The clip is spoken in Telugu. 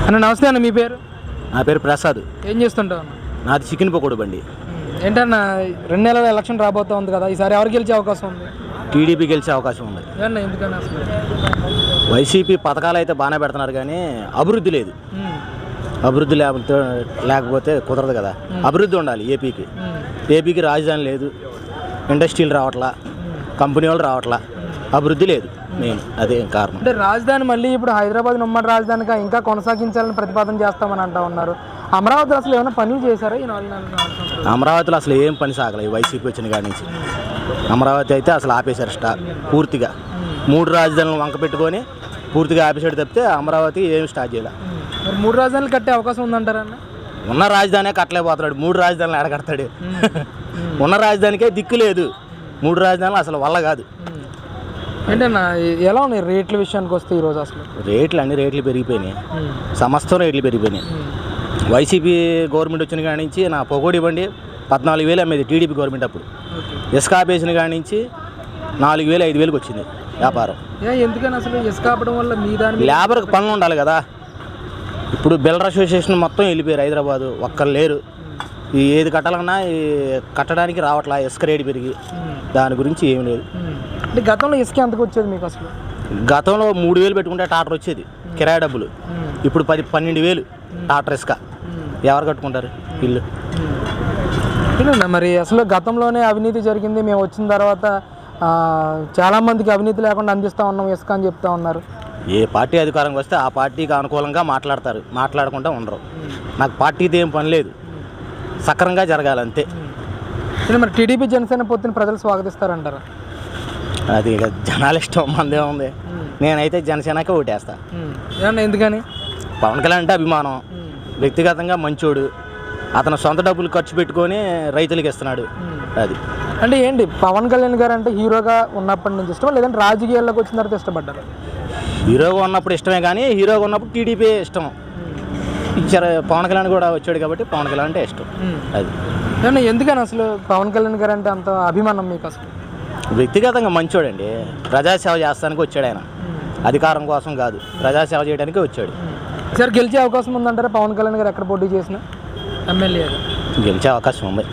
అన్న నమస్తే అన్న, మీ పేరు? నా పేరు ప్రసాద్. ఏం చేస్తుంటావు అన్న? నాది చికెన్ పకోడీ బండి. ఏంటన్నా 2 నెలల ఎలక్షన్ రాబోతా ఉంది కదా, ఈసారి ఎవరు గెలిచే అవకాశం ఉంది? టీడీపీ గెలిచే అవకాశం ఉంది. ఏమన్నా ఎందుకని అసలు? వైసీపీ పథకాలు అయితే బాగానే పెడుతున్నారు కానీ అభివృద్ధి లేదు. అభివృద్ధి లేకపోతే కుదరదు కదా. అభివృద్ధి ఉండాలి ఏపీకి. ఏపీకి రాజధాని లేదు, ఇండస్ట్రీలు రావట్లా, కంపెనీ వాళ్ళు రావట్లా, అభివృద్ధి లేదు. మెయిన్ అదే కారణం. అంటే రాజధాని మళ్ళీ ఇప్పుడు హైదరాబాద్ ఉమ్మడి రాజధానిగా ఇంకా కొనసాగించాలని ప్రతిపాదన చేస్తామని అంటా ఉన్నారు. అమరావతి అసలు ఏమైనా పనులు చేశారా ఈ 4 నెలలు? అమరావతిలో అసలు ఏం పని సాగలేదు వైసీపీ వచ్చిన కాడి నుంచి. అమరావతి అయితే అసలు ఆపేశారు పూర్తిగా. 3 రాజధానులను వంక పెట్టుకొని పూర్తిగా ఆపేసాడు తప్పితే అమరావతి ఏమి స్టార్ట్ చేయాలి. మరి 3 రాజధానులు కట్టే అవకాశం ఉందంటారా అన్న? ఉన్న రాజధానే కట్టలేకపోతున్నాడు. 3 రాజధానులు ఎడగడతాడు. ఉన్న రాజధానికే దిక్కు లేదు. 3 రాజధానులు అసలు వల్ల కాదు. ఏంటన్నా ఎలా ఉన్నాయి రేట్ల విషయానికి వస్తే ఈరోజు? అసలు అన్ని రేట్లు పెరిగిపోయినాయి. సమస్తం రేట్లు పెరిగిపోయినాయి. వైసీపీ గవర్నమెంట్ వచ్చిన కాడి నుంచి నా పకోడీ బండి 14,000 అమ్మేది టీడీపీ గవర్నమెంట్ అప్పుడు. ఇసుక ఆపేసిన కాడి నుంచి 4,000 5,000కి వచ్చింది వ్యాపారం. ఎందుకని అసలు ఇసుక ఆపడం వల్ల మీ దాని లేబర్కి పనులు ఉండాలి కదా. ఇప్పుడు బిల్డర్ అసోసియేషన్ మొత్తం వెళ్ళిపోయారు హైదరాబాదు, ఒక్కరు లేరు. ఈ ఏది కట్టాలన్నా కట్టడానికి రావట్లా, ఇసుక రేటు పెరిగి. దాని గురించి ఏమి లేదు. అంటే గతంలో ఇసుక ఎంతకు వచ్చేది మీకు అసలు? గతంలో 3,000 పెట్టుకుంటే టాటర్ వచ్చేది కిరాయి డబ్బులు. ఇప్పుడు 12,000 టాటర్ ఇసుక. ఎవరు కట్టుకుంటారు ఇల్లు? మరి అసలు గతంలోనే అవినీతి జరిగింది, మేము వచ్చిన తర్వాత చాలామందికి అవినీతి లేకుండా అందిస్తూ ఉన్నాం ఇసుక అని చెప్తా ఉన్నారు. ఏ పార్టీ అధికారంకి వస్తే ఆ పార్టీకి అనుకూలంగా మాట్లాడతారు, మాట్లాడకుండా ఉండరు. నాకు పార్టీతో ఏం పని లేదు, సక్రమంగా జరగాలంతే. మరి టీడీపీ జనసేన పొత్తుని ప్రజలు స్వాగతిస్తారంటారా? అది జనాల ఇష్టం, మందే ఉంది. నేనైతే జనసేనకే ఓటేస్తా. ఏమన్నా ఎందుకని? పవన్ కళ్యాణ్ అంటే అభిమానం. వ్యక్తిగతంగా మంచోడు. అతను సొంత డబ్బులు ఖర్చు పెట్టుకొని రైతులకు ఇస్తున్నాడు. అది అంటే ఏంటి పవన్ కళ్యాణ్ గారు అంటే హీరోగా ఉన్నప్పటి నుంచి ఇష్టం, లేదంటే రాజకీయాల్లోకి వచ్చిన తర్వాత ఇష్టపడ్డారు? హీరోగా ఉన్నప్పుడు ఇష్టమే, కానీ హీరోగా ఉన్నప్పుడు టీడీపీ ఇష్టం. ఇచ్చారు. పవన్ కళ్యాణ్ కూడా వచ్చాడు కాబట్టి పవన్ కళ్యాణ్ అంటే ఇష్టం. అది ఏమన్నా ఎందుకని అసలు పవన్ కళ్యాణ్ గారు అంటే అంత అభిమానం మీకు అసలు? వ్యక్తిగతంగా మంచోడండి. ప్రజాసేవ చేస్తానికి వచ్చాడు ఆయన, అధికారం కోసం కాదు, ప్రజాసేవ చేయడానికి వచ్చాడు. సార్ గెలిచే అవకాశం ఉందంటారా పవన్ కళ్యాణ్ గారు ఎక్కడ పోటీ చేసినా? ఎమ్మెల్యే గెలిచే అవకాశం ఉంది.